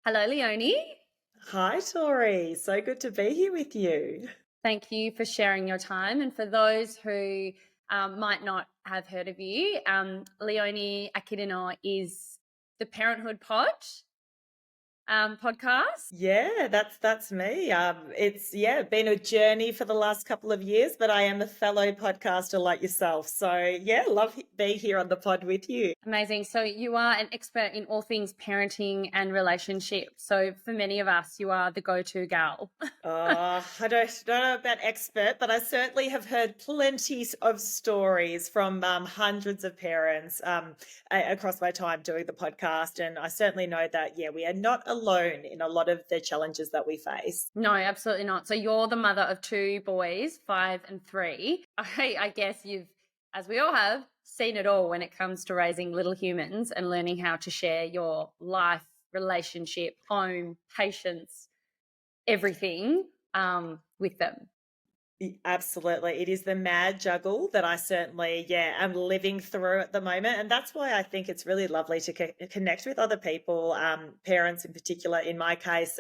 Hello, Leonie. Hi, Tori. So good to be here with you. Thank you for sharing your time. And for those who might not have heard of you, Leonie Akhidenor is the Parenthood Pod podcast. Yeah, that's me. It's been a journey for the last couple of years, but I am a fellow podcaster like yourself. So yeah, love being here on the pod with you. Amazing. So you are an expert in all things parenting and relationships. So for many of us, you are the go-to gal. I don't know about expert, but I certainly have heard plenty of stories from hundreds of parents across my time doing the podcast. And I certainly know that, yeah, we are not alone in a lot of the challenges that we face. No, absolutely not. So you're the mother of two boys, 5 and 3. I guess you've, as we all have, seen it all when it comes to raising little humans and learning how to share your life, relationship, home, patience, everything with them. Absolutely. It is the mad juggle that I certainly, am living through at the moment. And that's why I think it's really lovely to connect with other people, parents in particular, in my case,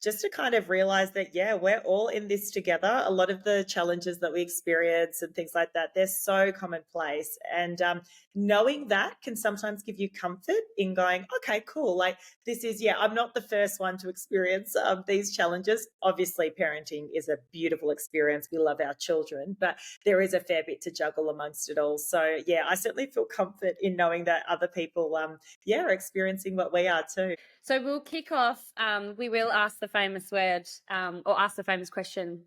just to kind of realize that, yeah, we're all in this together. A lot of the challenges that we experience and things like that, they're so commonplace. And knowing that can sometimes give you comfort in going, okay, cool. Like this is, I'm not the first one to experience these challenges. Obviously, parenting is a beautiful experience. We love our children, but there is a fair bit to juggle amongst it all. So yeah, I certainly feel comfort in knowing that other people, are experiencing what we are too. So we'll kick off. We will ask the famous word or ask the famous question.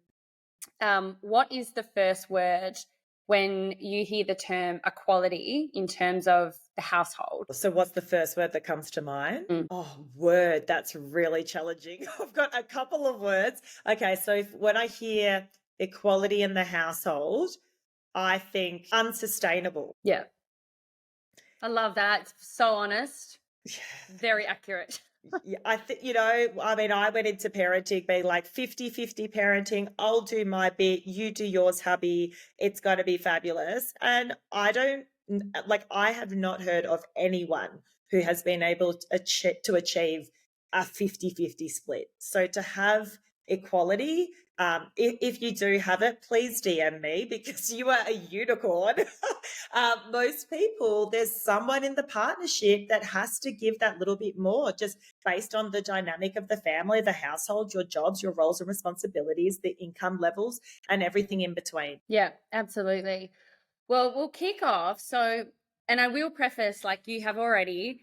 What is the first word when you hear the term equality in terms of the household? So what's the first word that comes to mind? Mm. Oh, word. That's really challenging. I've got a couple of words. Okay, so when I hear equality in the household, I think unsustainable. Yeah. I love that. It's so honest. Very accurate. Yeah, I think, I went into parenting being like 50-50 parenting. I'll do my bit, you do yours, hubby. It's going to be fabulous. And I have not heard of anyone who has been able to achieve a 50-50 split. So to have equality, if you do have it, please DM me because you are a unicorn. Most people, there's someone in the partnership that has to give that little bit more just based on the dynamic of the family, the household, your jobs, your roles and responsibilities, the income levels, and everything in between. Yeah, absolutely. Well, we'll kick off. So, and I will preface, like you have already,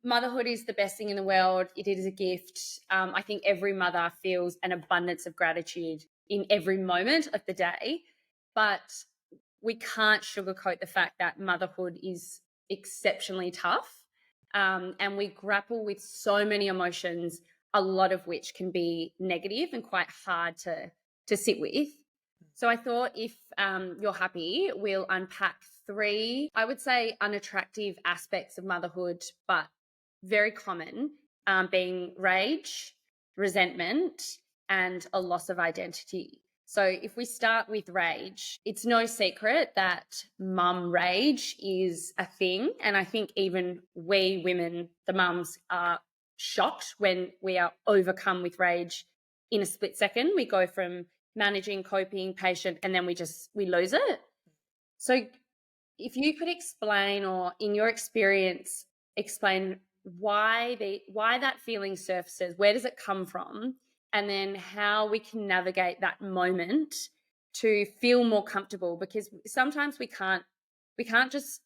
motherhood is the best thing in the world. It is a gift. I think every mother feels an abundance of gratitude in every moment of the day, but we can't sugarcoat the fact that motherhood is exceptionally tough. And we grapple with so many emotions, a lot of which can be negative and quite hard to sit with. So I thought if you're happy, we'll unpack 3, I would say, unattractive aspects of motherhood, but very common, being rage, resentment, and a loss of identity. So if we start with rage, it's no secret that mum rage is a thing. And I think even we women, the mums, are shocked when we are overcome with rage in a split second. We go from managing, coping, patient, and then we lose it. So if you could explain, or in your experience, explain why that feeling surfaces, where does it come from, and then how we can navigate that moment to feel more comfortable, because sometimes we can't just,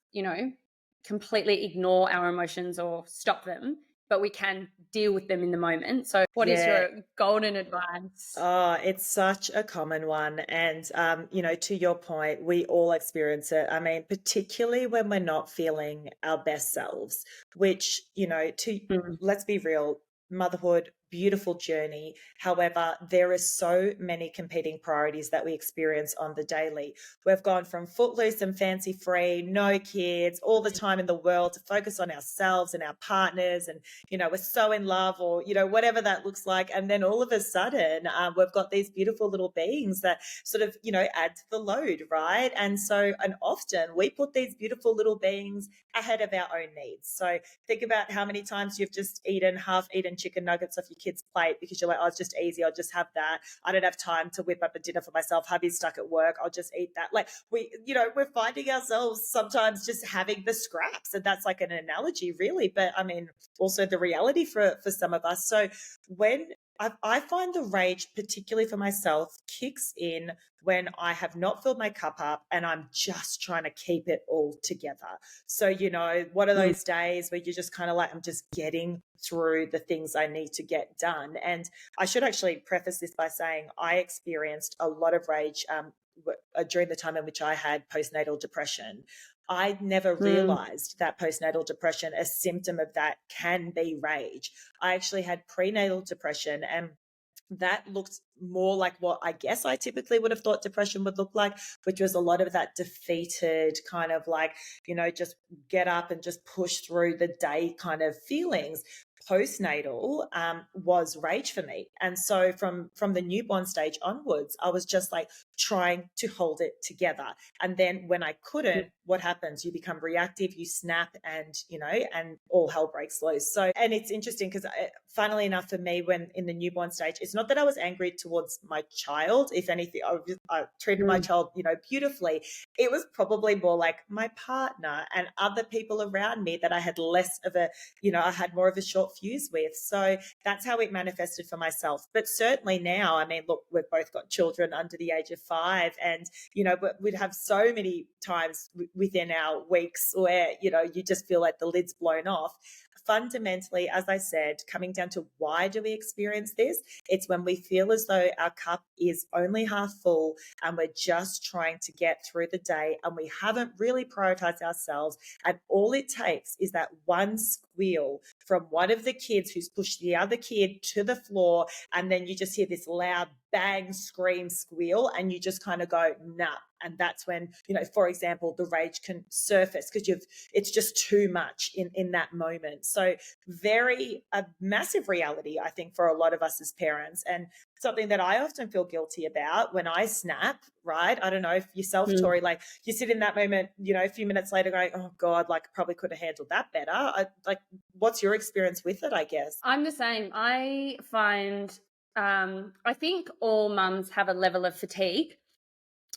completely ignore our emotions or stop them, but we can deal with them in the moment. So what is your golden advice? Oh, it's such a common one. And, to your point, we all experience it. I mean, particularly when we're not feeling our best selves, which, let's be real, motherhood, beautiful journey. However, there are so many competing priorities that we experience on the daily. We've gone from footloose and fancy free, no kids, all the time in the world, to focus on ourselves and our partners, and we're so in love, or whatever that looks like. And then all of a sudden, we've got these beautiful little beings that sort of add to the load, right? And often we put these beautiful little beings ahead of our own needs. So think about how many times you've just half-eaten chicken nuggets off your kid's plate because you're like, oh, it's just easy, I'll just have that. I don't have time to whip up a dinner for myself. Hubby's stuck at work, I'll just eat that. Like we're finding ourselves sometimes just having the scraps, and that's like an analogy, really. But I mean, also the reality for some of us. So when I find the rage, particularly for myself, kicks in when I have not filled my cup up and I'm just trying to keep it all together. So, what are those days where you're just kind of like, I'm just getting through the things I need to get done? And I should actually preface this by saying I experienced a lot of rage during the time in which I had postnatal depression. I never realized that postnatal depression, a symptom of that can be rage. I actually had prenatal depression, and that looked more like what I guess I typically would have thought depression would look like, which was a lot of that defeated kind of like, just get up and just push through the day kind of feelings. Postnatal was rage for me. And so from the newborn stage onwards, I was just like trying to hold it together. And then when I couldn't, what happens? You become reactive, you snap, and and all hell breaks loose. So, and it's interesting because funnily enough for me, when in the newborn stage, it's not that I was angry towards my child. If anything, I treated my child beautifully. It was probably more like my partner and other people around me that I had less of a I had more of a short fuse with. So that's how it manifested for myself. But certainly now, I mean, look, we've both got children under the age of 5, and we'd have so many times within our weeks where you just feel like the lid's blown off. Fundamentally, as I said, coming down to why do we experience this? It's when we feel as though our cup is only half full and we're just trying to get through the day and we haven't really prioritized ourselves. And all it takes is that one squeal from one of the kids who's pushed the other kid to the floor, and then you just hear this loud bang, scream, squeal, and you just kind of go, nah. And that's when, for example, the rage can surface because it's just too much in that moment. So a massive reality, I think, for a lot of us as parents, and something that I often feel guilty about when I snap, right? I don't know if yourself, Tori, like you sit in that moment, a few minutes later going, oh God, like probably could have handled that better. What's your experience with it, I guess? I'm the same. I find, I think all mums have a level of fatigue.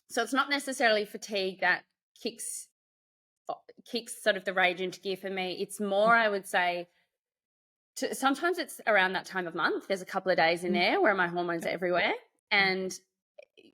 So it's not necessarily fatigue that kicks sort of the rage into gear for me. It's more, I would say, sometimes it's around that time of month. There's a couple of days in there where my hormones are everywhere. And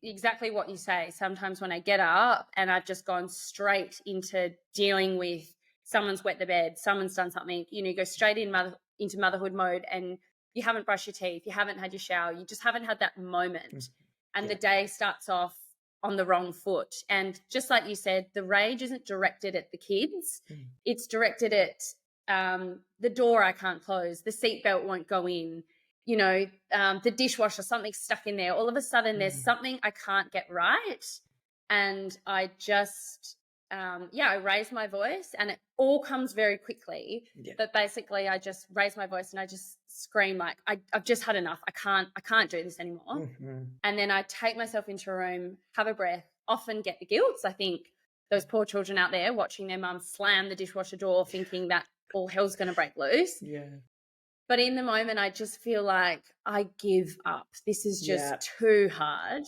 exactly what you say, sometimes when I get up and I've just gone straight into dealing with someone's wet the bed, someone's done something, you go straight into motherhood mode, and you haven't brushed your teeth, you haven't had your shower, you just haven't had that moment. And the day starts off on the wrong foot. And just like you said, the rage isn't directed at the kids. It's directed at the door I can't close, the seatbelt won't go in, the dishwasher, something's stuck in there. All of a sudden there's something I can't get right. And I just, I raise my voice, and it all comes very quickly. But basically I just raise my voice and I just scream like, I've just had enough. I can't do this anymore. And then I take myself into a room, have a breath, often get the guilt. I think those poor children out there watching their mum slam the dishwasher door thinking that all hell's going to break loose. But in the moment, I just feel like I give up. This is just too hard.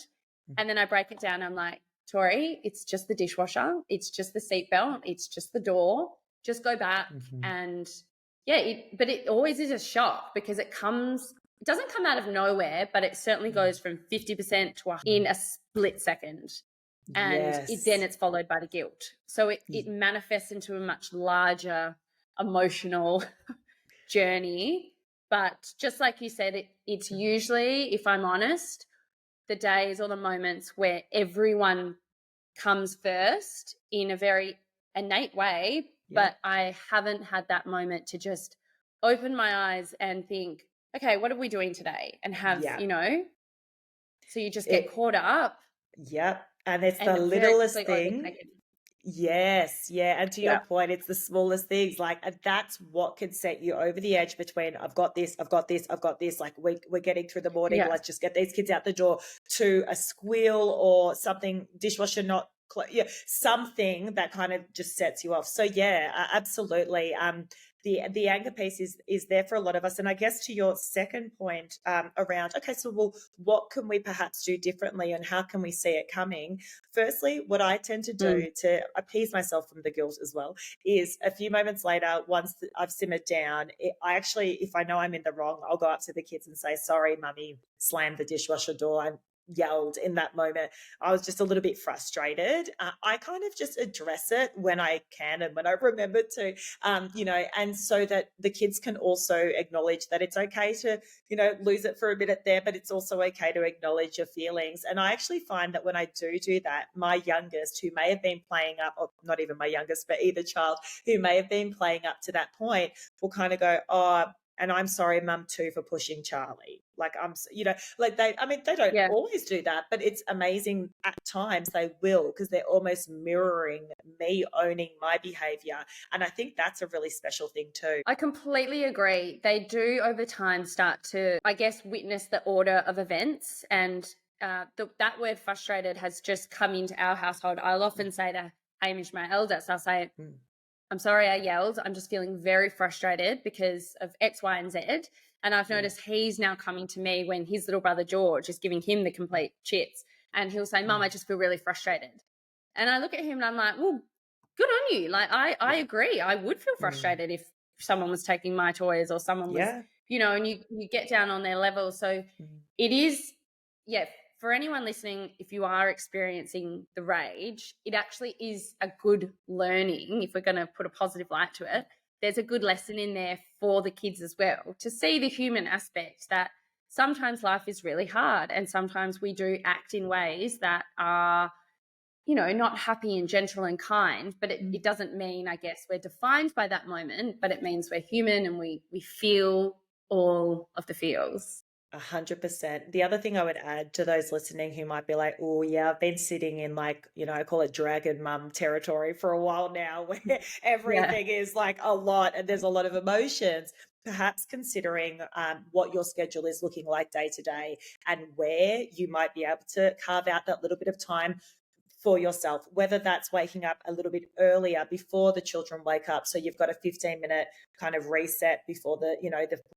And then I break it down. I'm like, Tori, it's just the dishwasher. It's just the seatbelt. It's just the door. Just go back. And but it always is a shock because it doesn't come out of nowhere, but it certainly goes from 50% to in a split second. And then it's followed by the guilt. So it manifests into a much larger emotional journey. But just like you said, it's usually, if I'm honest, the days or the moments where everyone comes first in a very innate way, but I haven't had that moment to just open my eyes and think, okay, what are we doing today? And have, Yeah. so you just get It, caught up yep. And it's the and very littlest quickly thing. overtaken. Yes, yeah, and to your Yeah. point, it's the smallest things, like, and that's what could set you over the edge between, "I've got this, I've got this, I've got this," like, we're getting through the morning, Yeah. let's just get these kids out the door, to a squeal or something, dishwasher not yeah, something that kind of just sets you off. So yeah, absolutely. The anger piece is there for a lot of us, and I guess to your second point, around, okay, so well, what can we perhaps do differently, and how can we see it coming? Firstly, what I tend to Mm. do to appease myself from the guilt as well is a few moments later, once I've simmered down, I actually, if I know I'm in the wrong, I'll go up to the kids and say, "Sorry, mummy slammed the dishwasher door. I yelled in that moment. I was just a little bit frustrated." I kind of just address it when I can and when I remember to, and so that the kids can also acknowledge that it's okay to, lose it for a minute there, but it's also okay to acknowledge your feelings. And I actually find that when I do that, my youngest, who may have been playing up, or not even my youngest, but either child who may have been playing up to that point, will kind of go, "Oh, and I'm sorry, mum, too, for pushing Charlie." Like, like they don't Yeah. always do that, but it's amazing at times they will, because they're almost mirroring me owning my behavior. And I think that's a really special thing too. I completely agree. They do over time start to, I guess, witness the order of events. And that word frustrated has just come into our household. I'll often say to Hamish, my eldest, I'll say, Mm. "I'm sorry I yelled. I'm just feeling very frustrated because of X, Y, and Z." And I've Yeah. noticed he's now coming to me when his little brother George is giving him the complete shits. And he'll say, "Mum, Mm. I just feel really frustrated." And I look at him and I'm like, well, good on you. Like, I Yeah. agree. I would feel Mm. frustrated if someone was taking my toys or someone was, Yeah. and you get down on their level. So Mm. it is, yeah, for anyone listening, if you are experiencing the rage, it actually is a good learning. If we're going to put a positive light to it, there's a good lesson in there for the kids as well, to see the human aspect that sometimes life is really hard and sometimes we do act in ways that are, not happy and gentle and kind, but it doesn't mean, I guess, we're defined by that moment, but it means we're human and we feel all of the feels. 100%. The other thing I would add to those listening who might be like, "Oh, yeah, I've been sitting in, like, I call it dragon mum territory for a while now, where Yeah. everything is like a lot and there's a lot of emotions." Perhaps considering what your schedule is looking like day to day, and where you might be able to carve out that little bit of time for yourself, whether that's waking up a little bit earlier before the children wake up, so you've got a 15-minute kind of reset before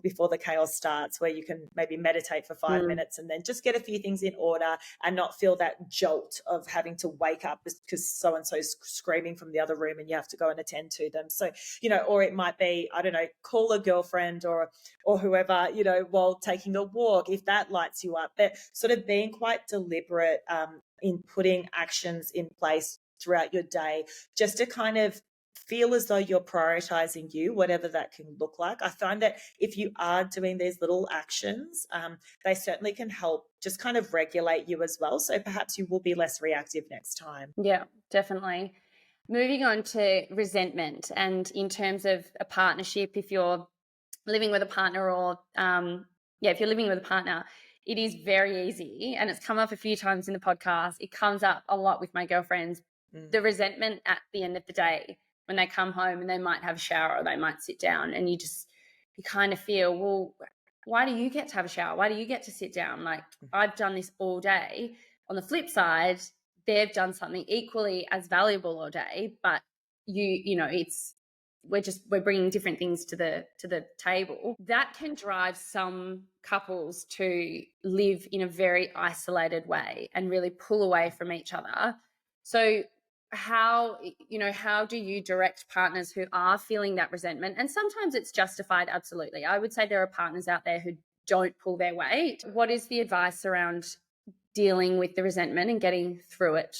before the chaos starts, where you can maybe meditate for 5 minutes and then just get a few things in order and not feel that jolt of having to wake up because so and so's screaming from the other room and you have to go and attend to them. So, or it might be, I don't know, call a girlfriend or whoever, while taking a walk, if that lights you up. But sort of being quite deliberate in putting actions in place throughout your day, just to kind of feel as though you're prioritizing you, whatever that can look like. I find that if you are doing these little actions, they certainly can help just kind of regulate you as well. So perhaps you will be less reactive next time. Yeah, definitely. Moving on to resentment, and in terms of a partnership, if you're living with a partner or, if you're living with a partner, it is very easy. And it's come up a few times in the podcast. It comes up a lot with my girlfriends. Mm. The resentment at the end of the day when they come home and they might have a shower or they might sit down, and you kind of feel, well, why do you get to have a shower? Why do you get to sit down? Like, I've done this all day. On the flip side, they've done something equally as valuable all day, but it's we're bringing different things to the table. That can drive some couples to live in a very isolated way and really pull away from each other. So how do you direct partners who are feeling that resentment? And sometimes it's justified. Absolutely, I would say there are partners out there who don't pull their weight. What is the advice around dealing with the resentment and getting through it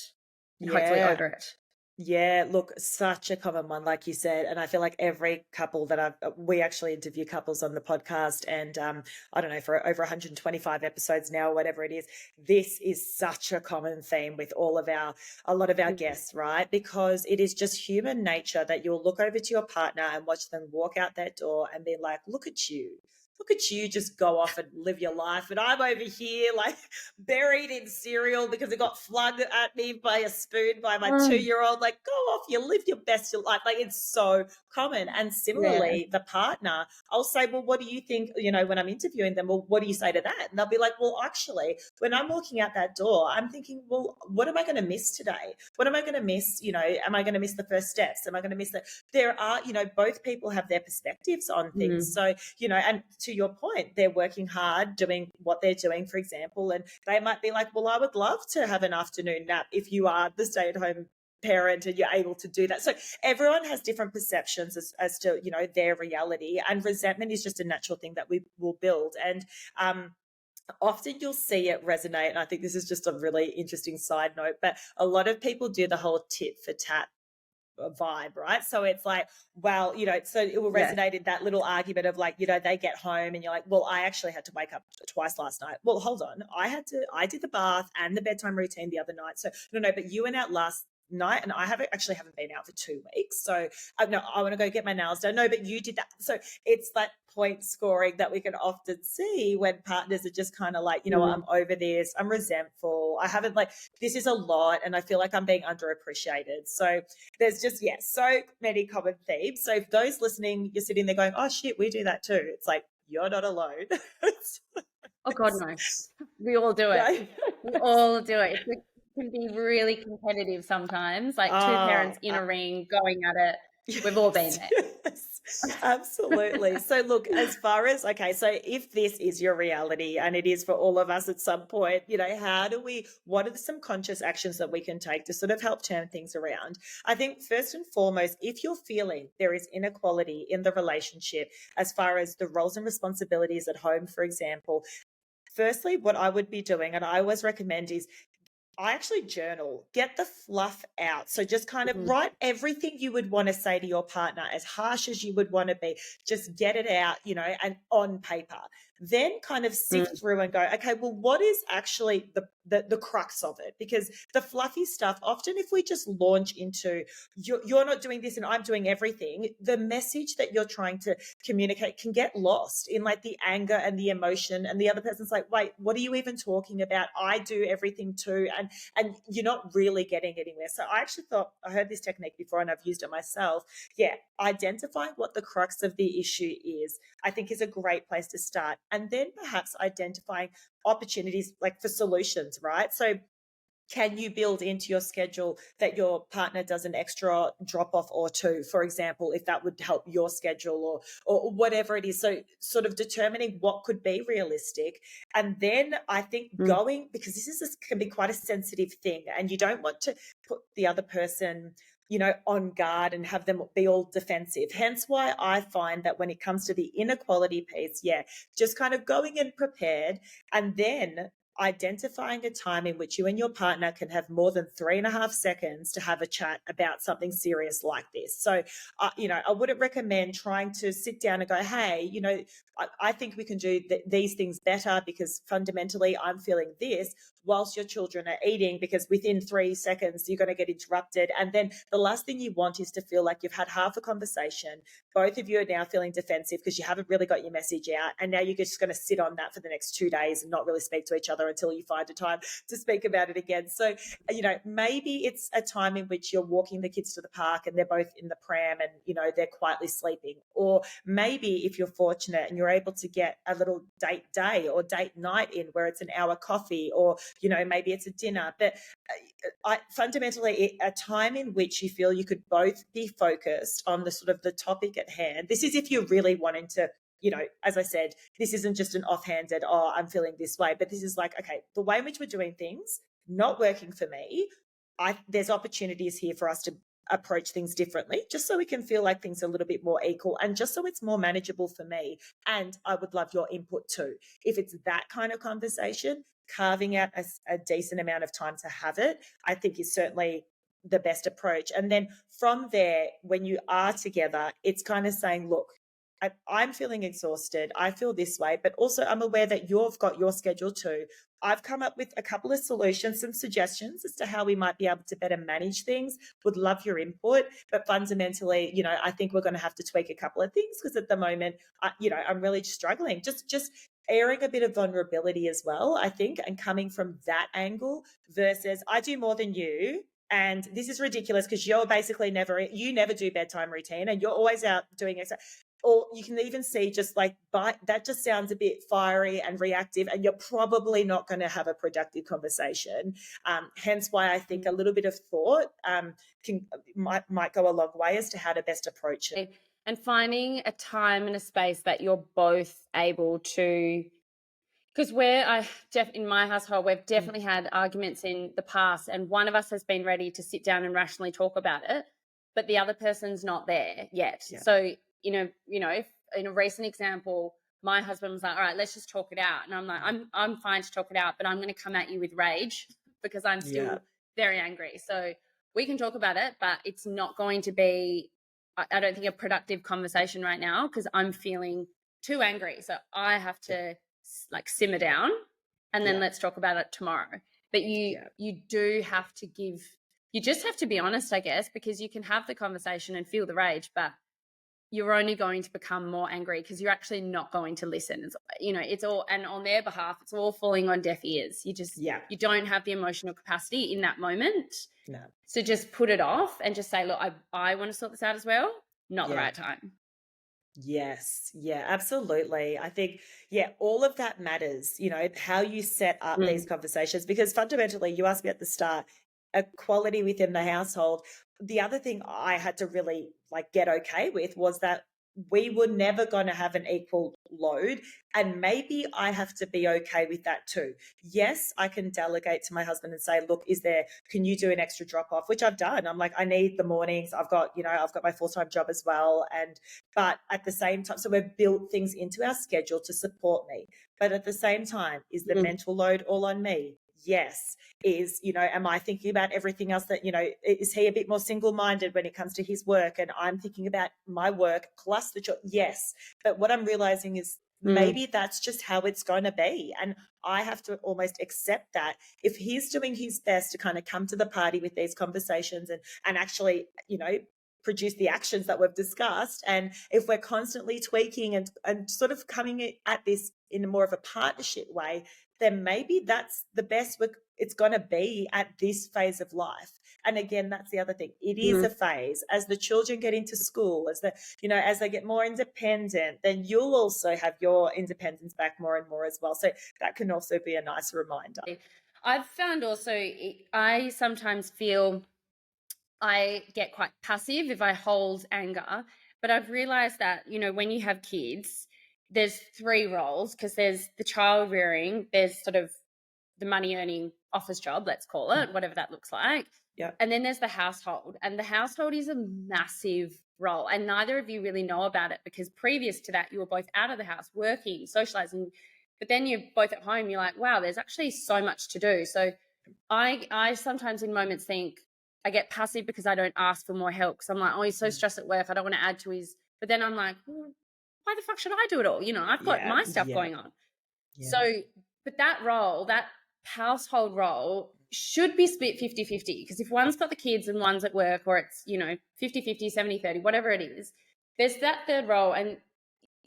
and hopefully Yeah. over it? Yeah, look, such a common one, like you said. And I feel like every couple that we actually interview couples on the podcast, and I don't know, for over 125 episodes now, whatever it is, this is such a common theme with a lot of our guests, right? Because it is just human nature that you'll look over to your partner and watch them walk out that door and be like, "Look at you. look at you just go off and live your life. And I'm over here like buried in cereal because it got flung at me by a spoon by my Mm, 2-year-old. Like, go off, you live your best your life. Like, it's so common. And yeah. similarly, the partner, I'll say, well, what do you think? When I'm interviewing them, well, what do you say to that? And they'll be like, well, actually, when I'm walking out that door, I'm thinking, well, what am I going to miss today? What am I going to miss? Am I going to miss the first steps? Am I going to miss the, there are, both people have their perspectives on things. Mm, So, and to your point, they're working hard doing what they're doing, for example, and they might be like, well, I would love to have an afternoon nap if you are the stay-at-home parent and you're able to do that. So everyone has different perceptions as to, their reality, and resentment is just a natural thing that we will build. And often you'll see it resonate. And I think this is just a really interesting side note, but a lot of people do the whole tit for tat vibe, right? So it's like, well, so it will yes. resonate in that little argument of like, they get home and you're like, well, I actually had to wake up twice last night. Well, hold on. I did the bath and the bedtime routine the other night. So no, but you went out last night and I haven't been out for 2 weeks. So no, I want to go get my nails done. No, but you did that. So it's that point scoring that we can often see when partners are just kind of like, Mm. I'm over this, I'm resentful, I haven't like, this is a lot and I feel like I'm being underappreciated. So there's just, so many common themes. So if those listening, you're sitting there going, oh shit, we do that too. It's like, you're not alone. Oh God, no. We all do it. Right? We all do it. It can be really competitive sometimes, like two Oh, parents in a ring going at it. We've all been yes, there. yes, absolutely. So look, as far as, okay, so if this is your reality and it is for all of us at some point, what are some conscious actions that we can take to sort of help turn things around? I think first and foremost, if you're feeling there is inequality in the relationship as far as the roles and responsibilities at home, for example, firstly, what I would be doing, and I always recommend, is I actually journal, get the fluff out. So just kind of Mhm. write everything you would want to say to your partner, as harsh as you would want to be. Just get it out, and on paper. Then kind of sift Mm. through and go, okay, well, what is actually the crux of it? Because the fluffy stuff, often if we just launch into you're not doing this and I'm doing everything, the message that you're trying to communicate can get lost in like the anger and the emotion. And the other person's like, wait, what are you even talking about? I do everything too. And you're not really getting anywhere. So I actually thought, I heard this technique before and I've used it myself. Yeah, identifying what the crux of the issue is, I think, is a great place to start. And then perhaps identifying opportunities like for solutions, right? So can you build into your schedule that your partner does an extra drop off or two, for example, if that would help your schedule, or whatever it is? So sort of determining what could be realistic. And then I think Mm. going, because can be quite a sensitive thing and you don't want to put the other person on guard and have them be all defensive. Hence why I find that when it comes to the inequality piece, just kind of going in prepared, and then identifying a time in which you and your partner can have more than 3.5 seconds to have a chat about something serious like this. So, I wouldn't recommend trying to sit down and go, hey, I think we can do these things better because fundamentally I'm feeling this whilst your children are eating, because within 3 seconds you're going to get interrupted. And then the last thing you want is to feel like you've had half a conversation. Both of you are now feeling defensive because you haven't really got your message out. And now you're just going to sit on that for the next 2 days and not really speak to each other until you find a time to speak about it again. So, maybe it's a time in which you're walking the kids to the park and they're both in the pram and, they're quietly sleeping. Or maybe if you're fortunate and you're able to get a little date day or date night in where it's an hour coffee, or, maybe it's a dinner. But fundamentally, a time in which you feel you could both be focused on the sort of the topic at hand. This is if you're really wanting to, as I said, this isn't just an offhanded, oh, I'm feeling this way, but this is like, okay, the way in which we're doing things, not working for me. There's opportunities here for us to approach things differently, just so we can feel like things are a little bit more equal and just so it's more manageable for me. And I would love your input too. If it's that kind of conversation, carving out a decent amount of time to have it, I think is certainly the best approach. And then from there, when you are together, it's kind of saying, look, I'm feeling exhausted. I feel this way, but also I'm aware that you've got your schedule too. I've come up with a couple of solutions, some suggestions as to how we might be able to better manage things. Would love your input, but fundamentally, I think we're going to have to tweak a couple of things because at the moment, I'm really struggling. Just airing a bit of vulnerability as well, I think, and coming from that angle versus I do more than you. And this is ridiculous because you never do bedtime routine and you're always out doing it. Or you can even see just like, that just sounds a bit fiery and reactive, and you're probably not going to have a productive conversation. Hence why I think a little bit of thought might go a long way as to how to best approach it. And finding a time and a space that you're both able to, because in my household, we've definitely had arguments in the past, and one of us has been ready to sit down and rationally talk about it, but the other person's not there yet. Yeah. So, if in a recent example, my husband was like, all right, let's just talk it out. And I'm like, I'm fine to talk it out, but I'm going to come at you with rage because I'm still very angry. So we can talk about it, but it's not going to be, I don't think, a productive conversation right now because I'm feeling too angry. So I have to like simmer down and then let's talk about it tomorrow. But you do have to you just have to be honest, I guess, because you can have the conversation and feel the rage, but you're only going to become more angry because you're actually not going to listen. It's all, and on their behalf, it's all falling on deaf ears. You just, you don't have the emotional capacity in that moment. No. So just put it off and just say, look, I want to sort this out as well. Not the right time. Yes. Yeah, absolutely. I think, all of that matters, how you set up these conversations, because fundamentally you asked me at the start, equality within the household. The other thing I had to really get okay with was that we were never going to have an equal load. And maybe I have to be okay with that too. Yes, I can delegate to my husband and say, look, can you do an extra drop off, which I've done. I'm like, I need the mornings. I've got my full-time job as well. But at the same time, so we've built things into our schedule to support me. But at the same time, is the mental load all on me? Yes. Am I thinking about everything else that, is he a bit more single-minded when it comes to his work and I'm thinking about my work plus the job? Yes. But what I'm realizing is maybe that's just how it's going to be. And I have to almost accept that if he's doing his best to kind of come to the party with these conversations and actually, produce the actions that we've discussed. And if we're constantly tweaking and sort of coming at this in more of a partnership way, then maybe that's the best it's going to be at this phase of life. And again, that's the other thing. It is a phase. As the children get into school, as they get more independent, then you'll also have your independence back more and more as well. So that can also be a nice reminder. I've found also, I sometimes feel I get quite passive if I hold anger, but I've realized that, when you have kids, there's 3 roles, because there's the child rearing, there's sort of the money earning office job, let's call it, whatever that looks like. Yeah. And then there's the household, and the household is a massive role, and neither of you really know about it because previous to that you were both out of the house working, socializing, but then you're both at home, you're like, wow, there's actually so much to do. So I sometimes in moments think, I get passive because I don't ask for more help because I'm like, oh, he's so stressed at work, I don't want to add to his, but then I'm like, well, why the fuck should I do it all? I've got my stuff going on. Yeah. So, but that role, that household role should be split 50-50, because if one's got the kids and one's at work, or it's, 50-50, 70-30, whatever it is, there's that third role. And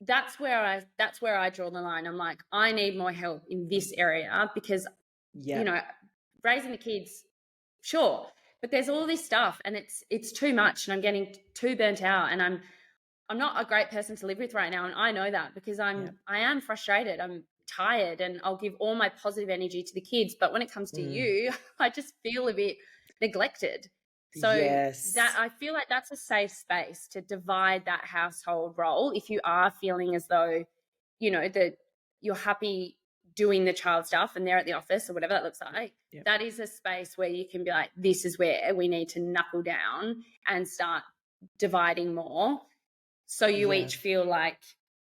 that's where I draw the line. I'm like, I need more help in this area because, raising the kids, sure, but there's all this stuff and it's too much, and I'm getting too burnt out, and I'm not a great person to live with right now. And I know that because I am frustrated. I'm tired, and I'll give all my positive energy to the kids. But when it comes to you, I just feel a bit neglected. So that I feel like that's a safe space to divide that household role. If you are feeling as though, that you're happy doing the child stuff and they're at the office or whatever that looks like, that is a space where you can be like, this is where we need to knuckle down and start dividing more. So you each feel like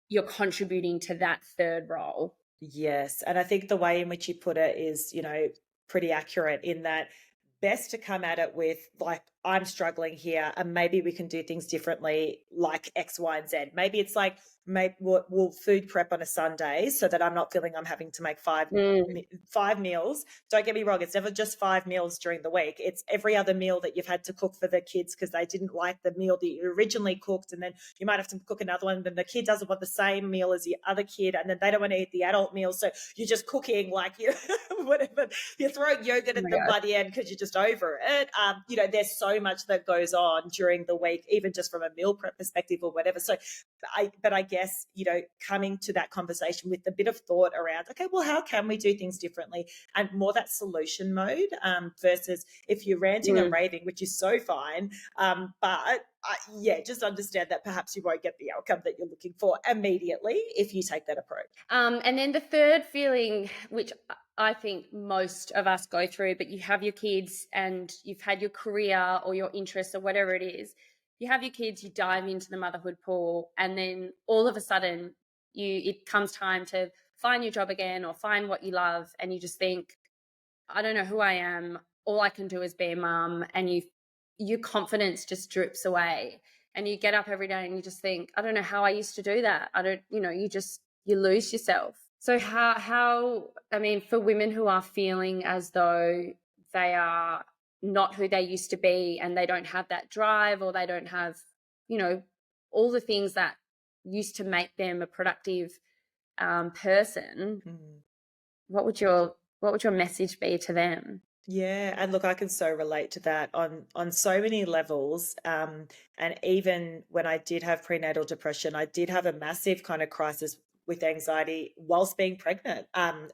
you're contributing to that third role. Yes. And I think the way in which you put it is, pretty accurate in that best to come at it with like, I'm struggling here and maybe we can do things differently, like X, Y, and Z. Maybe it's like, maybe we'll food prep on a Sunday so that I'm not feeling I'm having to make Mm. five meals. Don't get me wrong, it's never just 5 meals during the week. It's every other meal that you've had to cook for the kids because they didn't like the meal that you originally cooked, and then you might have to cook another one, and the kid doesn't want the same meal as the other kid, and then they don't want to eat the adult meal, so you're just cooking like you whatever, you're throwing yogurt Oh at my them God. by the end because you're just over it. There's so much that goes on during the week, even just from a meal prep perspective or whatever. So I guess, coming to that conversation with a bit of thought around, okay, well, how can we do things differently, and more that solution mode, versus if you're ranting and Mm. raving, which is so fine. Just understand that perhaps you won't get the outcome that you're looking for immediately if you take that approach. And then the third feeling, which I think most of us go through, but you have your kids and you've had your career or your interests or whatever it is, you have your kids, you dive into the motherhood pool, and then all of a sudden it comes time to find your job again or find what you love, and you just think, I don't know who I am. All I can do is be a mum, and your confidence just drips away. And you get up every day and you just think, I don't know how I used to do that. I don't, you lose yourself. So how I mean, for women who are feeling as though they are not who they used to be, and they don't have that drive, or they don't have, all the things that used to make them a productive person, Mm. what would your message be to them? Yeah, and look, I can so relate to that on so many levels. And even when I did have prenatal depression, I did have a massive kind of crisis with anxiety whilst being pregnant,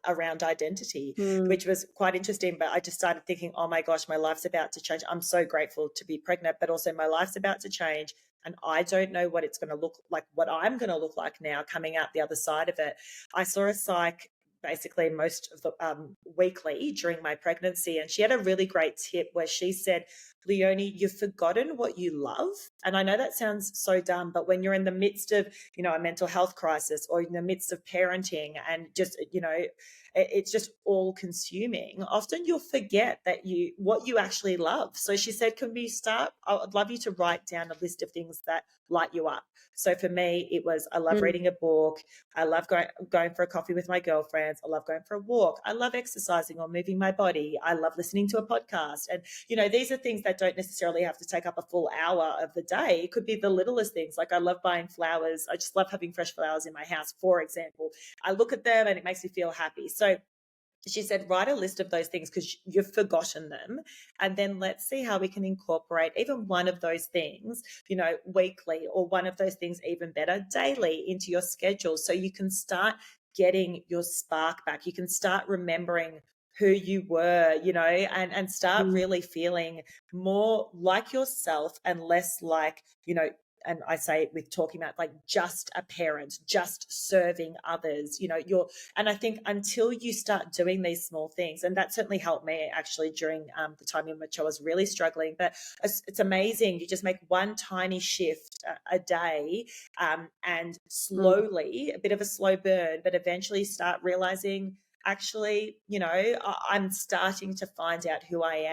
around identity, Mm. which was quite interesting. But I just started thinking, oh my gosh, my life's about to change. I'm so grateful to be pregnant, but also my life's about to change. And I don't know what it's going to look like, what I'm going to look like now coming out the other side of it. I saw a psych basically most of the weekly during my pregnancy, and she had a really great tip where she said, Leonie, you've forgotten what you love. And I know that sounds so dumb, but when you're in the midst of, a mental health crisis, or in the midst of parenting, and just, it's just all consuming, often you'll forget that what you actually love. So she said, can we start, I'd love you to write down a list of things that light you up. So for me, it was, I love Mm. reading a book. I love going for a coffee with my girlfriends. I love going for a walk. I love exercising or moving my body. I love listening to a podcast. And, these are things that don't necessarily have to take up a full hour of the day. It could be the littlest things. Like I love buying flowers. I just love having fresh flowers in my house, for example. I look at them and it makes me feel happy. So she said, write a list of those things because you've forgotten them. And then let's see how we can incorporate even one of those things, weekly, or one of those things even better, daily, into your schedule. So you can start getting your spark back. You can start remembering who you were, and start Mm. really feeling more like yourself and less like, and I say it with talking about like just a parent, just serving others, and I think until you start doing these small things, and that certainly helped me actually during the time in which I was really struggling, but it's amazing. You just make one tiny shift a day, and Mm. slowly, a bit of a slow burn, but eventually start realizing, actually, I'm starting to find out who I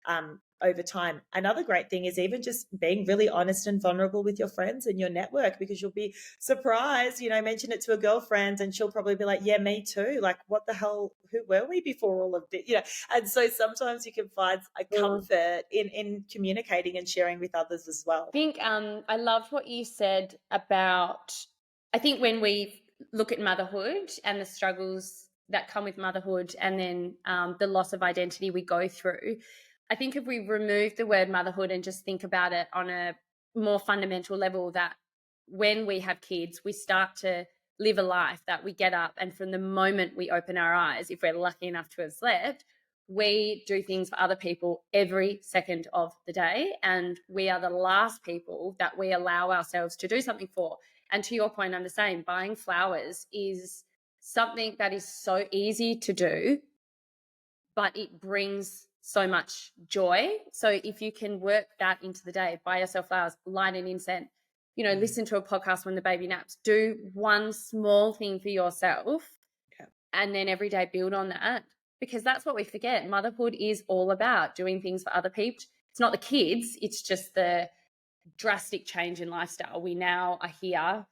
am, over time. Another great thing is even just being really honest and vulnerable with your friends and your network, because you'll be surprised, mention it to a girlfriend and she'll probably be like, yeah, me too. Like, what the hell, who were we before all of this? And so sometimes you can find a Mm. comfort in communicating and sharing with others as well. I think I loved what you said about, I think when we look at motherhood and the struggles that come with motherhood, and then the loss of identity we go through, I think if we remove the word motherhood and just think about it on a more fundamental level, that when we have kids, we start to live a life that we get up, and from the moment we open our eyes, if we're lucky enough to have slept, we do things for other people every second of the day, and we are the last people that we allow ourselves to do something for. And to your point, I'm the same. Buying flowers is something that is so easy to do, but it brings so much joy. So if you can work that into the day, buy yourself flowers, light an incense, Mm. listen to a podcast when the baby naps, do one small thing for yourself, Yeah. and then every day build on that, because that's what we forget. Motherhood is all about doing things for other people. it's not the kids, it's just the drastic change in lifestyle. We now are here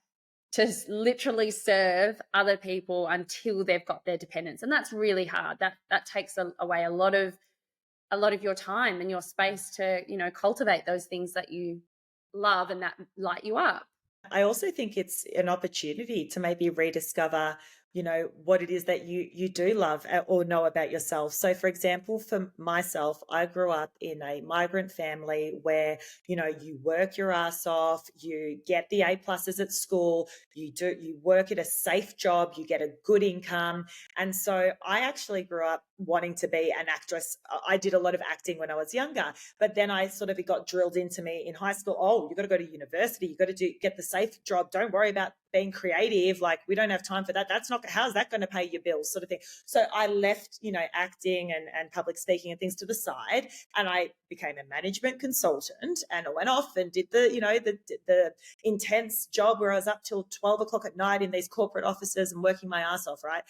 to literally serve other people until they've got their dependence, and that's really hard. That takes away a lot of your time and your space to, you know, cultivate those things that you love and that light you up. I also think it's an opportunity to maybe rediscover, you know, what it is that you do love or know about yourself. So, for example, for myself, I grew up in a migrant family where, you know, you work your ass off, you get the A pluses at school, you work at a safe job, you get a good income. And so I actually grew up wanting to be an actress. I did a lot of acting when I was younger, but then I sort of, it got drilled into me in high school. Oh, you got to go to university. You got to get the safe job. Don't worry about being creative. Like, we don't have time for that. That's not, how's that going to pay your bills, sort of thing. So I left, you know, acting and public speaking and things to the side, and I became a management consultant, and I went off and did the, you know, the intense job where I was up till 12 o'clock at night in these corporate offices and working my ass off, right?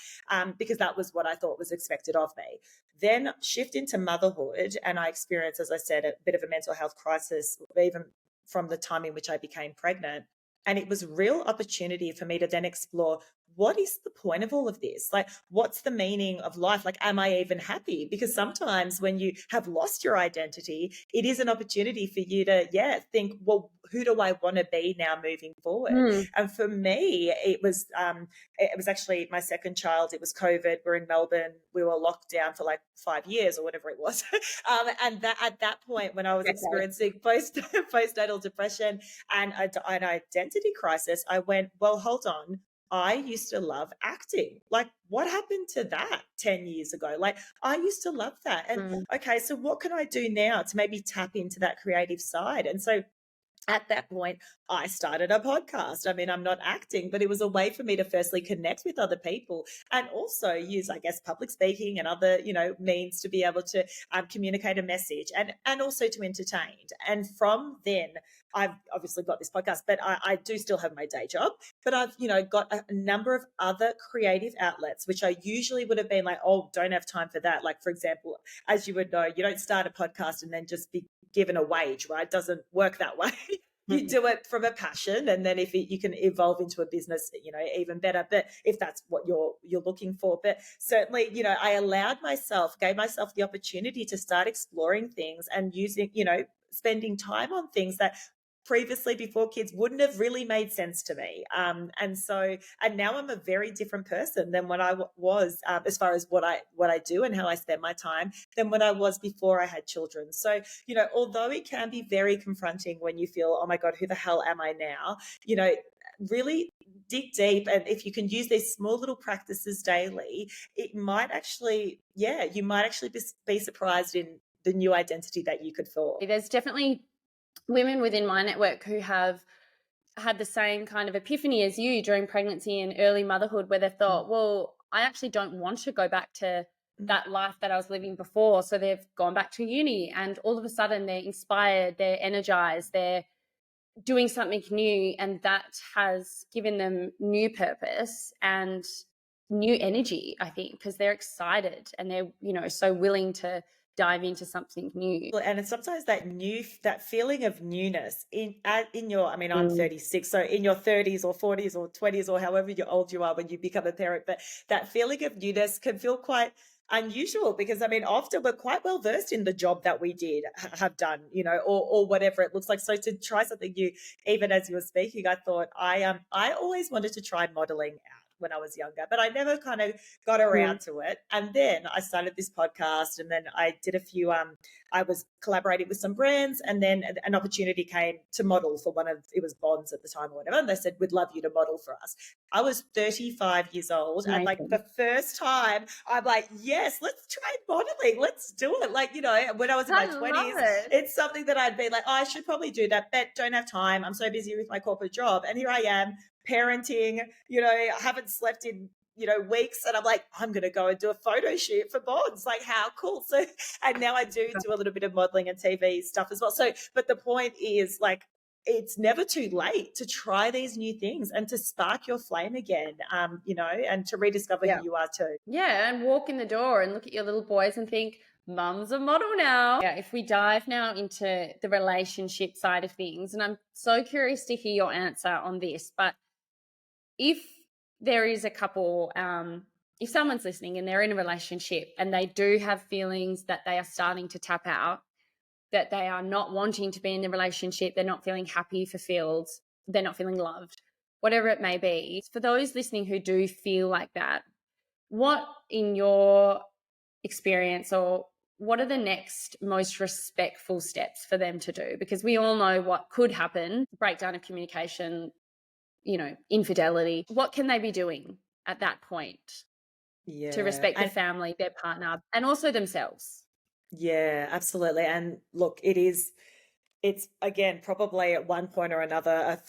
Because that was what I thought was expected of me. Then shift into motherhood, and I experienced, as I said, a bit of a mental health crisis, even from the time in which I became pregnant. And it was a real opportunity for me to then explore, what is the point of all of this? Like, what's the meaning of life? Like, am I even happy? Because sometimes when you have lost your identity, it is an opportunity for you to, think, well, who do I want to be now moving forward? And for me, it was actually my second child. It was COVID. We're in Melbourne. We were locked down for like 5 years or whatever it was. And that at that point, when I was experiencing postnatal depression and an identity crisis, I went, well, hold on. I used to love acting. Like, what happened to that 10 years ago? Like, I used to love that. And okay, so what can I do now to maybe tap into that creative side? And so at that point, I started a podcast. I mean, I'm not acting, but it was a way for me to firstly connect with other people and also use, I guess, public speaking and other, you know, means to be able to communicate a message and also to entertain. And from then, I've obviously got this podcast, but I do still have my day job, but I've, you know, got a number of other creative outlets, which I usually would have been like, oh, don't have time for that. Like, for example, as you would know, you don't start a podcast and then just be given a wage, right? It doesn't work that way. You do it from a passion, and then if you can evolve into a business, you know, even better. But if that's what you're looking for, but certainly, you know, I gave myself the opportunity to start exploring things and using, you know, spending time on things that previously before kids wouldn't have really made sense to me. And now I'm a very different person than when I was, as far as what I do and how I spend my time, than when I was before I had children. So, you know, although it can be very confronting when you feel, oh my God, who the hell am I now? You know, really dig deep. And if you can use these small little practices daily, it might actually, you might actually be surprised in the new identity that you could form. There's definitely women within my network who have had the same kind of epiphany as you during pregnancy and early motherhood, where they thought, well, I actually don't want to go back to that life that I was living before. So they've gone back to uni, and all of a sudden they're inspired, they're energized, they're doing something new, and that has given them new purpose and new energy, I think, because they're excited and they're, you know, so willing to dive into something new. And it's sometimes that feeling of newness in your, I mean, I'm 36, so in your 30s or 40s or 20s or however old you are when you become a parent, but that feeling of newness can feel quite unusual, because I mean, often we're quite well versed in the job that we have done, you know, or whatever it looks like. So to try something new, even as you were speaking, I thought I always wanted to try modeling out when I was younger, but I never kind of got around to it. And then I started this podcast, and then I did a few, I was collaborating with some brands, and then an opportunity came to model for it was Bonds at the time or whatever. And they said, we'd love you to model for us. I was 35 years old. And like the first time I'm like, yes, let's try modeling. Let's do it. Like, you know, when I was in my 20s, it's something that I'd be like, oh, I should probably do that, but don't have time. I'm so busy with my corporate job. And here I am, parenting, you know, I haven't slept in, you know, weeks, and I'm like, I'm going to go and do a photo shoot for Bonds. Like, how cool. So, and now I do a little bit of modeling and TV stuff as well. So, but the point is, like, it's never too late to try these new things and to spark your flame again, you know, and to rediscover who you are too. Yeah, and walk in the door and look at your little boys and think, Mum's a model now. Yeah, if we dive now into the relationship side of things, and I'm so curious to hear your answer on this, but if there is a couple, if someone's listening and they're in a relationship and they do have feelings that they are starting to tap out, that they are not wanting to be in the relationship, they're not feeling happy, fulfilled, they're not feeling loved, whatever it may be, for those listening who do feel like that, what in your experience, or what are the next most respectful steps for them to do? Because we all know what could happen, breakdown of communication, infidelity. What can they be doing at that point to respect the family, their partner, and also themselves? Yeah, absolutely. And look, it's again, probably at one point or another,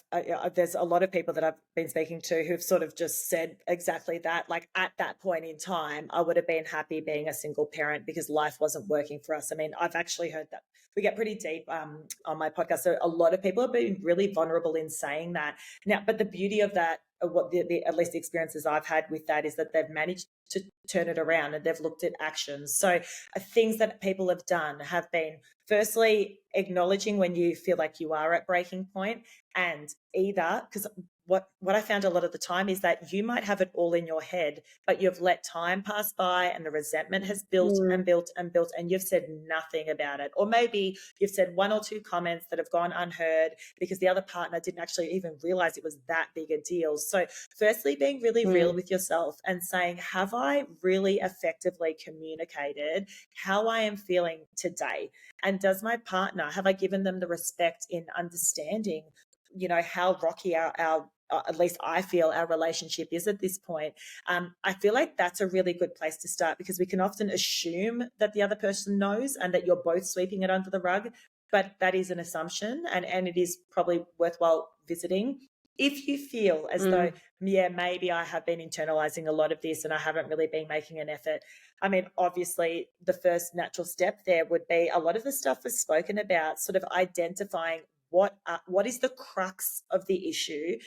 there's a lot of people that I've been speaking to who've sort of just said exactly that. Like, at that point in time, I would have been happy being a single parent because life wasn't working for us. I mean, I've actually heard that. We get pretty deep on my podcast. So a lot of people have been really vulnerable in saying that. Now, but the beauty of that, what at least the experiences I've had with that, is that they've managed to turn it around and they've looked at actions. So things that people have done have been, firstly, acknowledging when you feel like you are at breaking point, and either, because what I found a lot of the time is that you might have it all in your head, but you've let time pass by and the resentment has built and built and built, and you've said nothing about it. Or maybe you've said one or two comments that have gone unheard because the other partner didn't actually even realize it was that big a deal. So firstly, being really real with yourself and saying, have I really effectively communicated how I am feeling today? And does my partner, have I given them the respect in understanding, how rocky our at least I feel our relationship is at this point? I feel like that's a really good place to start, because we can often assume that the other person knows and that you're both sweeping it under the rug, but that is an assumption, and it is probably worthwhile visiting. If you feel as though, yeah, maybe I have been internalizing a lot of this and I haven't really been making an effort, I mean, obviously, the first natural step there would be, a lot of the stuff was spoken about, sort of identifying what is the crux of the issue.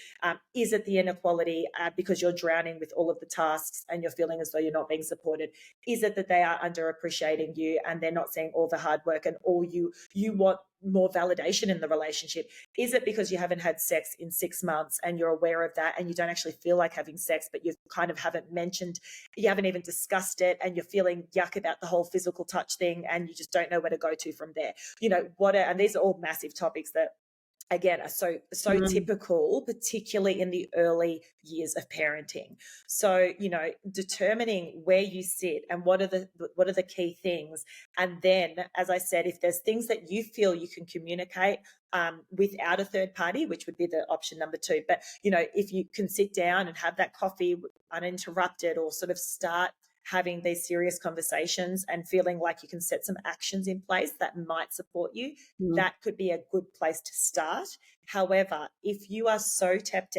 Is it the inequality because you're drowning with all of the tasks and you're feeling as though you're not being supported? Is it that they are underappreciating you and they're not seeing all the hard work, and all you want more validation in the relationship? Is it because you haven't had sex in 6 months and you're aware of that and you don't actually feel like having sex, but you kind of haven't mentioned, you haven't even discussed it, and you're feeling yuck about the whole physical touch thing and you just don't know where to go to from there? And these are all massive topics that, again, are so typical, particularly in the early years of parenting. So, determining where you sit and what are the key things. And then, as I said, if there's things that you feel you can communicate without a third party, which would be the option number 2. But, if you can sit down and have that coffee uninterrupted, or sort of start having these serious conversations and feeling like you can set some actions in place that might support you, that could be a good place to start. However, if you are so tapped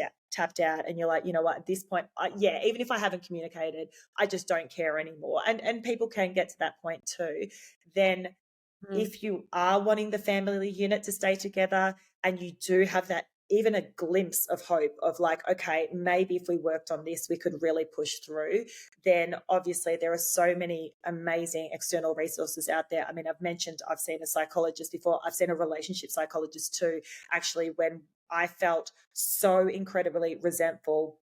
out and you're like, you know what, at this point, even if I haven't communicated, I just don't care anymore. And people can get to that point too. Then if you are wanting the family unit to stay together and you do have that, even a glimpse of hope of like, okay, maybe if we worked on this, we could really push through, then obviously there are so many amazing external resources out there. I mean, I've seen a psychologist before. I've seen a relationship psychologist too, actually, when I felt so incredibly resentful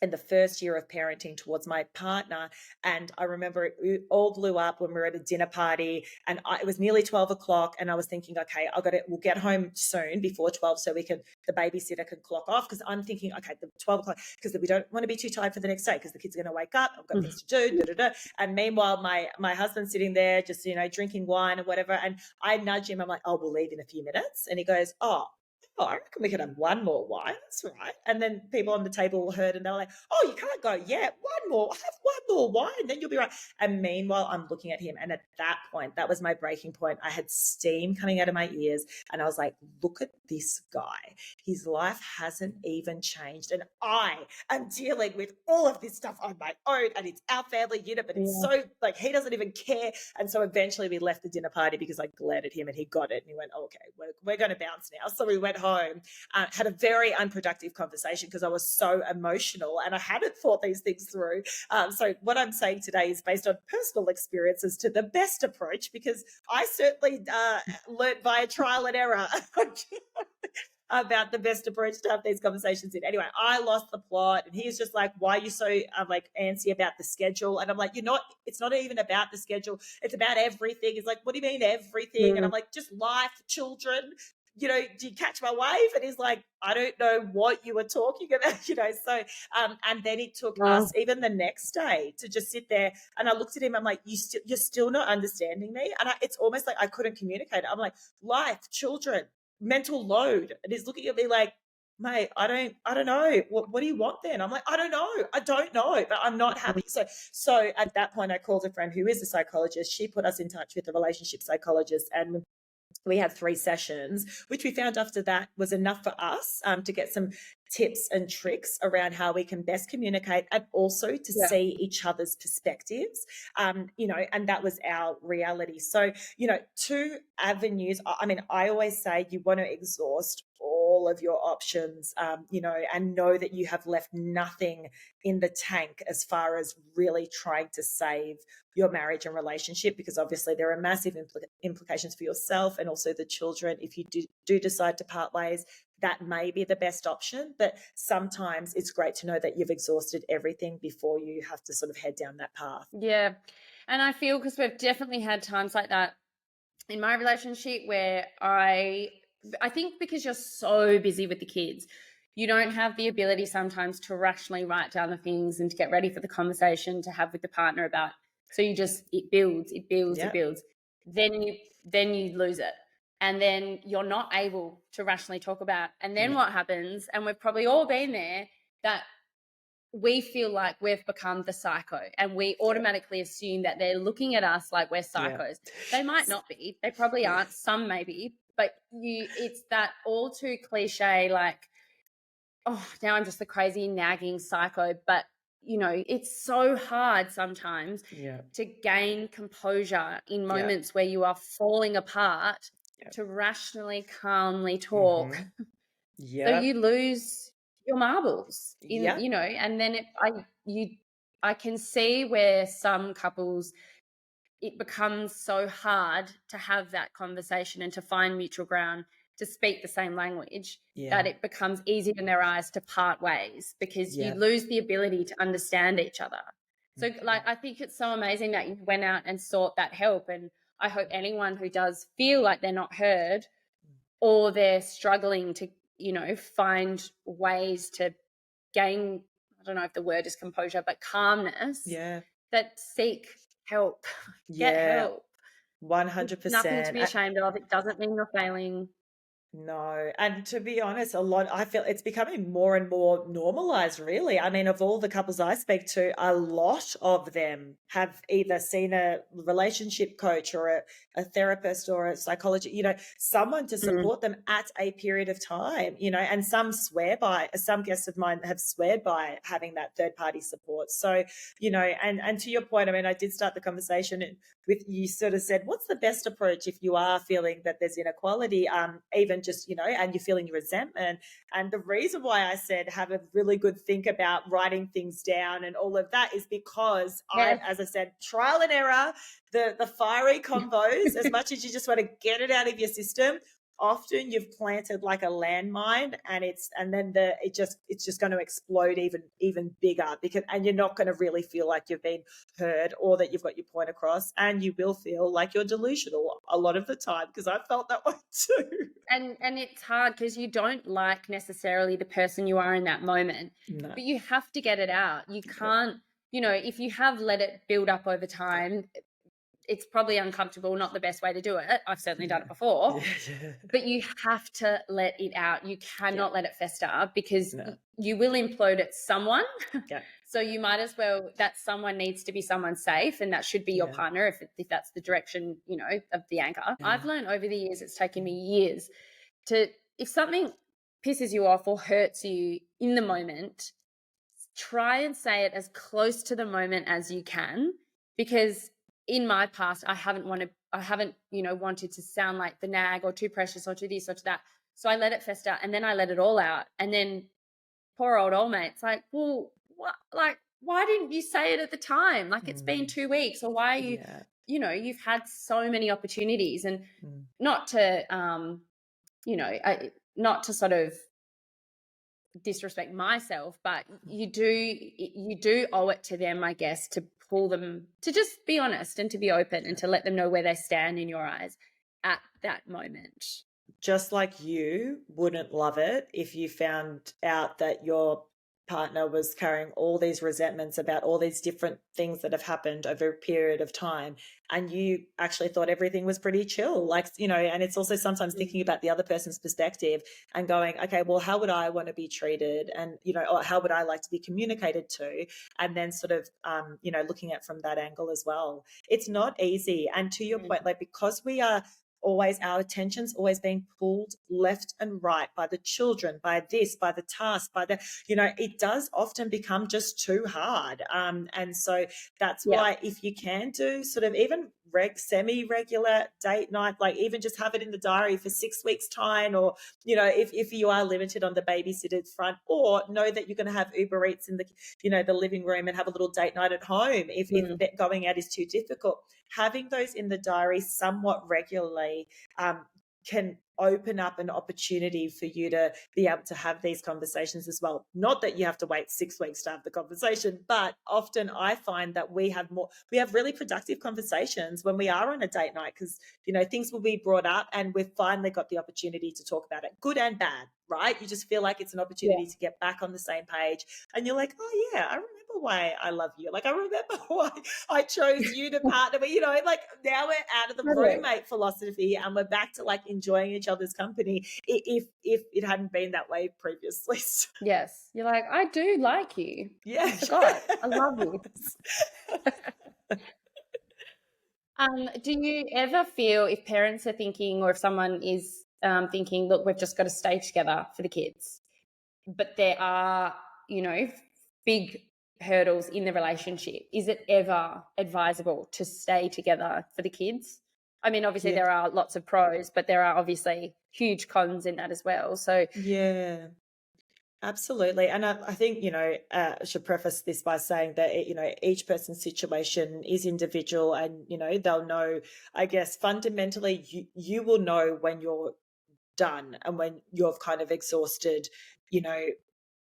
in the first year of parenting towards my partner. And I remember it all blew up when we were at a dinner party, and it was nearly 12 o'clock. And I was thinking, okay, we'll get home soon before 12 so the babysitter can clock off. Because I'm thinking, okay, the 12 o'clock, because we don't want to be too tired for the next day because the kids are going to wake up. I've got things to do. And meanwhile, my husband's sitting there just, drinking wine or whatever. And I nudge him. I'm like, oh, we'll leave in a few minutes. And he goes, I reckon we could have one more wine. That's right. And then people on the table heard and they were like, oh, you can't go yet. One more. Have one more wine. Then you'll be right. And meanwhile, I'm looking at him. And at that point, that was my breaking point. I had steam coming out of my ears. And I was like, look at this guy. His life hasn't even changed. And I am dealing with all of this stuff on my own. And it's our family unit, but it's so like, he doesn't even care. And so eventually we left the dinner party because I glared at him and he got it. And he went, okay, we're going to bounce now. So we went home. home, had a very unproductive conversation because I was so emotional and I hadn't thought these things through. So what I'm saying today is based on personal experiences to the best approach, because I certainly learned via trial and error about the best approach to have these conversations in. Anyway, I lost the plot, and he's just like, why are you so like antsy about the schedule? And I'm like, it's not even about the schedule. It's about everything. He's like, what do you mean everything? And I'm like, just life, children, do you catch my wave? And he's like, I don't know what you were talking about, So, and then it took us even the next day to just sit there. And I looked at him. I'm like, you're still not understanding me. And it's almost like I couldn't communicate. I'm like, life, children, mental load. And he's looking at me like, mate, I don't know. What do you want then? I'm like, I don't know, but I'm not happy. So at that point, I called a friend who is a psychologist. She put us in touch with a relationship psychologist, and we had 3 sessions, which we found after that was enough for us to get some tips and tricks around how we can best communicate, and also to see each other's perspectives, and that was our reality. So, 2 avenues. I mean, I always say you want to exhaust all of your options, and know that you have left nothing in the tank as far as really trying to save your marriage and relationship, because obviously there are massive implications for yourself and also the children. If you do decide to part ways, that may be the best option, but sometimes it's great to know that you've exhausted everything before you have to sort of head down that path. Yeah. And I feel, because we've definitely had times like that in my relationship where I think because you're so busy with the kids, you don't have the ability sometimes to rationally write down the things and to get ready for the conversation to have with the partner about. So it builds. Then you lose it. And then you're not able to rationally talk about. And then what happens, and we've probably all been there, that we feel like we've become the psycho, and we automatically assume that they're looking at us like we're psychos. They might not be. They probably aren't. Some maybe. But it's that all too cliche, like, oh, now I'm just the crazy nagging psycho. But it's so hard sometimes to gain composure in moments where you are falling apart, to rationally, calmly talk. So you lose your marbles and then I can see where some couples, it becomes so hard to have that conversation and to find mutual ground, to speak the same language, that it becomes easier in their eyes to part ways, because you lose the ability to understand each other. So I think it's so amazing that you went out and sought that help. And I hope anyone who does feel like they're not heard, or they're struggling to, find ways to gain, I don't know if the word is composure, but calmness, that seek help. Get help. 100%. Nothing to be ashamed of. It doesn't mean you're failing. No. And to be honest, I feel it's becoming more and more normalized, really. I mean, of all the couples I speak to, a lot of them have either seen a relationship coach or a therapist or a psychologist, someone to support them at a period of time, and some guests of mine have sweared by having that third party support. So, and to your point, I mean, I did start the conversation with, you sort of said, what's the best approach if you are feeling that there's inequality, even just, and you're feeling resentment. And the reason why I said have a really good think about writing things down and all of that is because as I said, trial and error, the fiery combos, as much as you just want to get it out of your system, often you've planted like a landmine, and it's just going to explode even bigger, and you're not going to really feel like you've been heard or that you've got your point across, and you will feel like you're delusional a lot of the time, because I felt that way too. And it's hard because you don't like necessarily the person you are in that moment, but you have to get it out. You can't, if you have let it build up over time, it's probably uncomfortable, not the best way to do it. I've certainly done it before, but you have to let it out. You cannot let it fester, because you will implode at someone. So you might as well, that someone needs to be someone safe, and that should be your partner if that's the direction, of the anchor. I've learned over the years, it's taken me years if something pisses you off or hurts you in the moment, try and say it as close to the moment as you can, because in my past, I haven't wanted to sound like the nag or too precious or too this or to that. So I let it fester, and then I let it all out. And then poor old mate's like, well, what, like, why didn't you say it at the time? Like, it's been 2 weeks, or why are you, Yeah. you've had so many opportunities. And Mm. not to, not to sort of disrespect myself, but you do owe it to them, I guess, to pull them, to just be honest and to be open and to let them know where they stand in your eyes at that moment. Just like you wouldn't love it if you found out that your partner was carrying all these resentments about all these different things that have happened over a period of time, and you actually thought everything was pretty chill. Like, and it's also sometimes thinking about the other person's perspective and going, okay, well, how would I want to be treated? And, or how would I like to be communicated to? And then sort of, looking at from that angle as well. It's not easy. And to your point, like, because we are our attention's always being pulled left and right by the children, by this, by the task, by the, it does often become just too hard. And so that's why if you can do sort of even semi-regular date night, like even just have it in the diary for 6 weeks time, or, if you are limited on the babysitter front, or know that you're going to have Uber Eats in the, the living room, and have a little date night at home if going out is too difficult. Having those in the diary somewhat regularly can open up an opportunity for you to be able to have these conversations as well. Not that you have to wait 6 weeks to have the conversation, but often I find that we have really productive conversations when we are on a date night, because, things will be brought up and we've finally got the opportunity to talk about it, good and bad, right? You just feel like it's an opportunity to get back on the same page, and you're like, oh yeah, I remember why I love you. Like, I remember why I chose you to partner with, like now we're out of the roommate philosophy and we're back to like enjoying each other's company, if it hadn't been that way previously. Yes. You're like, I do like you. Yeah. I forgot. I love you. Do you ever feel, if parents are thinking, or if someone is thinking, look, we've just got to stay together for the kids, but there are, big hurdles in the relationship, is it ever advisable to stay together for the kids? I mean, obviously there are lots of pros, but there are obviously huge cons in that as well. So yeah. Absolutely. And I think, I should preface this by saying that, each person's situation is individual, and, they'll know, I guess, fundamentally, you will know when you're done and when you've kind of exhausted,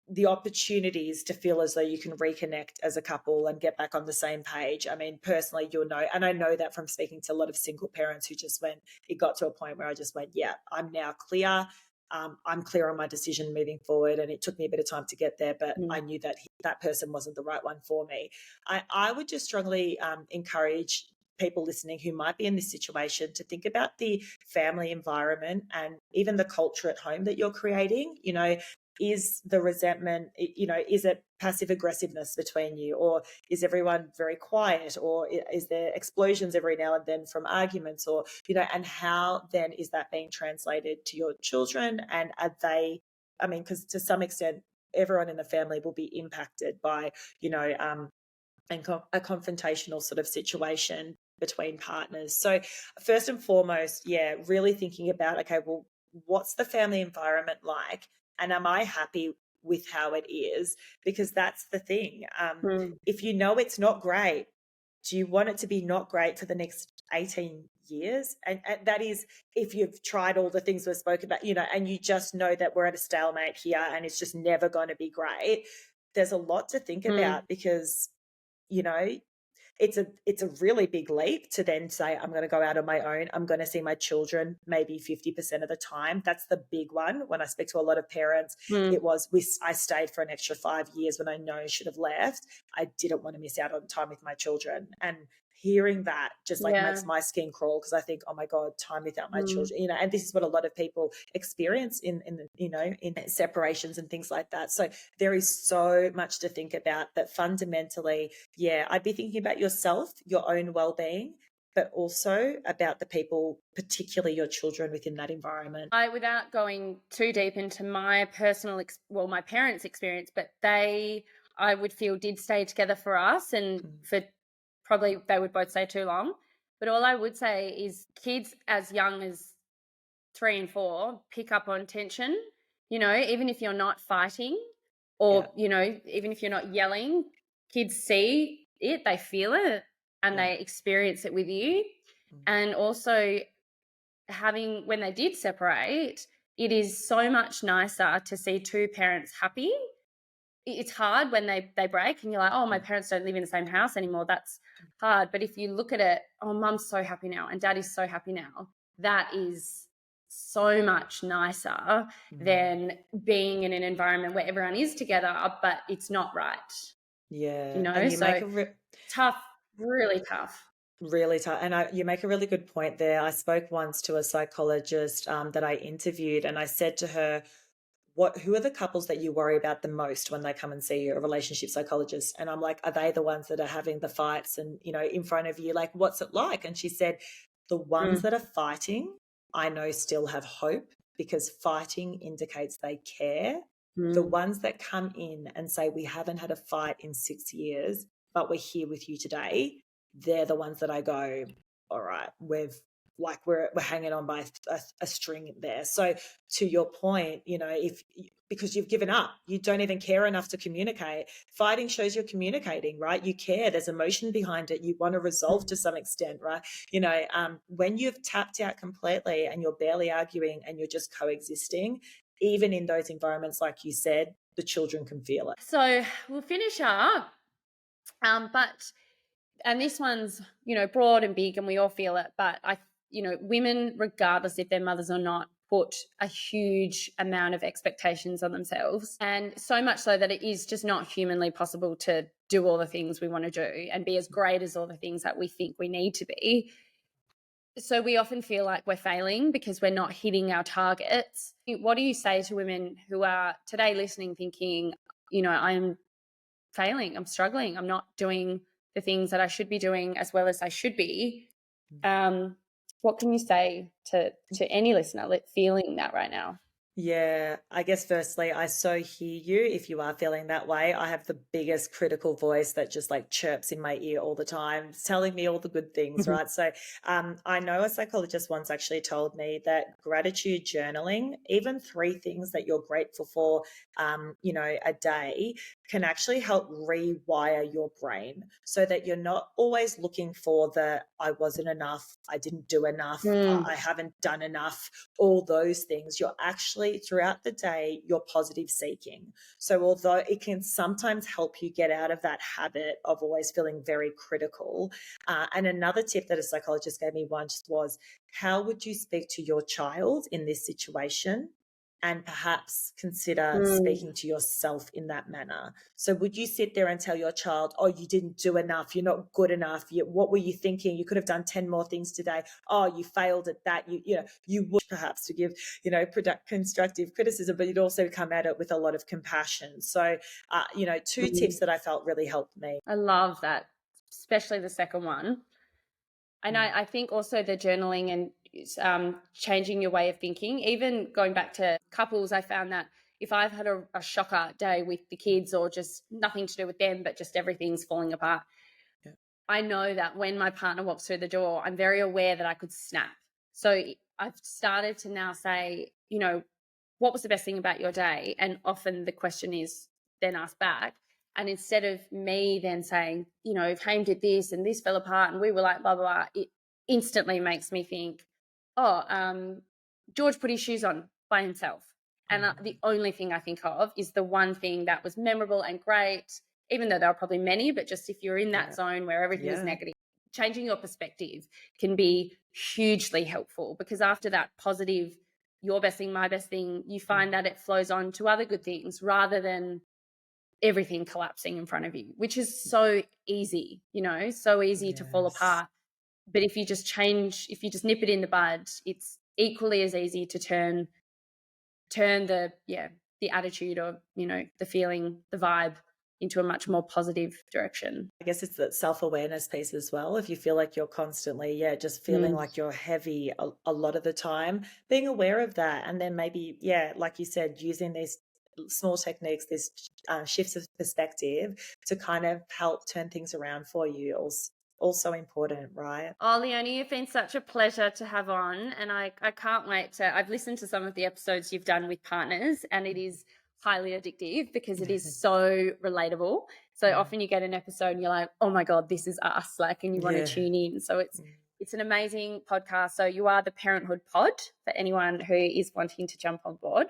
the opportunities to feel as though you can reconnect as a couple and get back on the same page. I mean, personally, you'll know, and I know that from speaking to a lot of single parents who just it got to a point where I just went, yeah, I'm now clear. I'm clear on my decision moving forward, and it took me a bit of time to get there, but I knew that that person wasn't the right one for me. I would just strongly encourage people listening who might be in this situation to think about the family environment and even the culture at home that you're creating. Is the resentment, is it passive aggressiveness between you, or is everyone very quiet, or is there explosions every now and then from arguments, or, and how then is that being translated to your children? And are they, I mean, because to some extent, everyone in the family will be impacted by, a confrontational sort of situation between partners. So first and foremost, really thinking about, okay, well, what's the family environment like? And am I happy with how it is? Because that's the thing. If you know it's not great, do you want it to be not great for the next 18 years? And that is if you've tried all the things we've spoken about, and you just know that we're at a stalemate here and it's just never going to be great. There's a lot to think about, because, it's a really big leap to then say, I'm going to go out on my own. I'm going to see my children maybe 50% of the time. That's the big one. When I speak to a lot of parents, it was, I stayed for an extra 5 years when I know I should have left. I didn't want to miss out on time with my children. And hearing that just like makes my skin crawl, because I think, oh my God, time without my children, and this is what a lot of people experience in separations and things like that. So there is so much to think about, that fundamentally, I'd be thinking about yourself, your own well-being, but also about the people, particularly your children within that environment. Without going too deep into my personal, my parents' experience, but I would feel did stay together for us, and for probably they would both stay too long. But all I would say is kids as young as 3 and 4 pick up on tension, even if you're not fighting Yeah. or, even if you're not yelling, kids see it, they feel it, and Yeah. they experience it with you. Mm. And also when they did separate, it is so much nicer to see two parents happy. It's hard when they break and you're like, oh, my parents don't live in the same house anymore. That's hard. But if you look at it, oh, mum's so happy now and daddy's so happy now, that is so much nicer than being in an environment where everyone is together, but it's not right. Yeah. And you make So tough, really tough. Really tough. And you make a really good point there. I spoke once to a psychologist that I interviewed, and I said to her, who are the couples that you worry about the most when they come and see you, a relationship psychologist? And I'm like, are they the ones that are having the fights and, in front of you? Like, what's it like? And she said, the ones that are fighting, I know still have hope because fighting indicates they care. The ones that come in and say, we haven't had a fight in 6 years, but we're here with you today, they're the ones that I go, all right, we're hanging on by a string there. So to your point, because you've given up, you don't even care enough to communicate. Fighting shows you're communicating, right? You care. There's emotion behind it. You want to resolve to some extent, right? When you've tapped out completely and you're barely arguing and you're just coexisting, even in those environments, like you said, the children can feel it. So we'll finish up, and this one's, broad and big and we all feel it, but women, regardless if they're mothers or not, put a huge amount of expectations on themselves. And so much so that it is just not humanly possible to do all the things we want to do and be as great as all the things that we think we need to be. So we often feel like we're failing because we're not hitting our targets. What do you say to women who are today listening thinking, I'm failing, I'm struggling, I'm not doing the things that I should be doing as well as I should be? What can you say to any listener feeling that right now? Yeah, I guess firstly, I so hear you if you are feeling that way. I have the biggest critical voice that just like chirps in my ear all the time, telling me all the good things, right? So I know a psychologist once actually told me that gratitude journaling, even 3 things that you're grateful for, a day, can actually help rewire your brain so that you're not always looking for I wasn't enough, I didn't do enough, I haven't done enough, all those things. You're actually throughout the day, you're positive seeking. So although it can sometimes help you get out of that habit of always feeling very critical. And another tip that a psychologist gave me once was, how would you speak to your child in this situation? And perhaps consider speaking to yourself in that manner. So would you sit there and tell your child, oh, you didn't do enough, you're not good enough, what were you thinking? You could have done 10 more things today. Oh, you failed at that. You would perhaps to give, constructive criticism, but you'd also come at it with a lot of compassion. So, 2 tips that I felt really helped me. I love that, especially the second one. And I think also the journaling and changing your way of thinking, even going back to couples, I found that if I've had a shocker day with the kids or just nothing to do with them, but just everything's falling apart, I know that when my partner walks through the door, I'm very aware that I could snap. So I've started to now say, what was the best thing about your day? And often the question is then asked back. And instead of me then saying, if Haim did this and this fell apart and we were like, blah, blah, blah, it instantly makes me think, George put his shoes on by himself. And the only thing I think of is the one thing that was memorable and great, even though there are probably many, but just if you're in that zone where everything is negative, changing your perspective can be hugely helpful, because after that positive, your best thing, my best thing, you find that it flows on to other good things rather than everything collapsing in front of you, which is so easy, so easy to fall apart. But if you just nip it in the bud, it's equally as easy to turn the attitude or, the feeling, the vibe into a much more positive direction. I guess it's that self-awareness piece as well. If you feel like you're constantly, just feeling like you're heavy a lot of the time, being aware of that. And then maybe, like you said, using these small techniques, this shifts of perspective to kind of help turn things around for you. also important, right? Oh, Leonie, you've been such a pleasure to have on. And I can't wait to. I've listened to some of the episodes you've done with partners, and it is highly addictive because it is so relatable. So often you get an episode and you're like, oh my God, this is us, like, and you want to Yeah. tune in. So it's an amazing podcast. So you are the Parenthood Pod for anyone who is wanting to jump on board.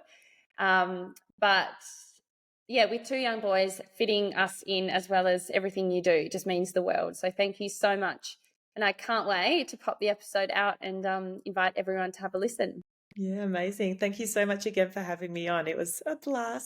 But yeah, with two young boys, fitting us in as well as everything you do just means the world. So thank you so much. And I can't wait to pop the episode out and invite everyone to have a listen. Yeah, amazing. Thank you so much again for having me on. It was a blast.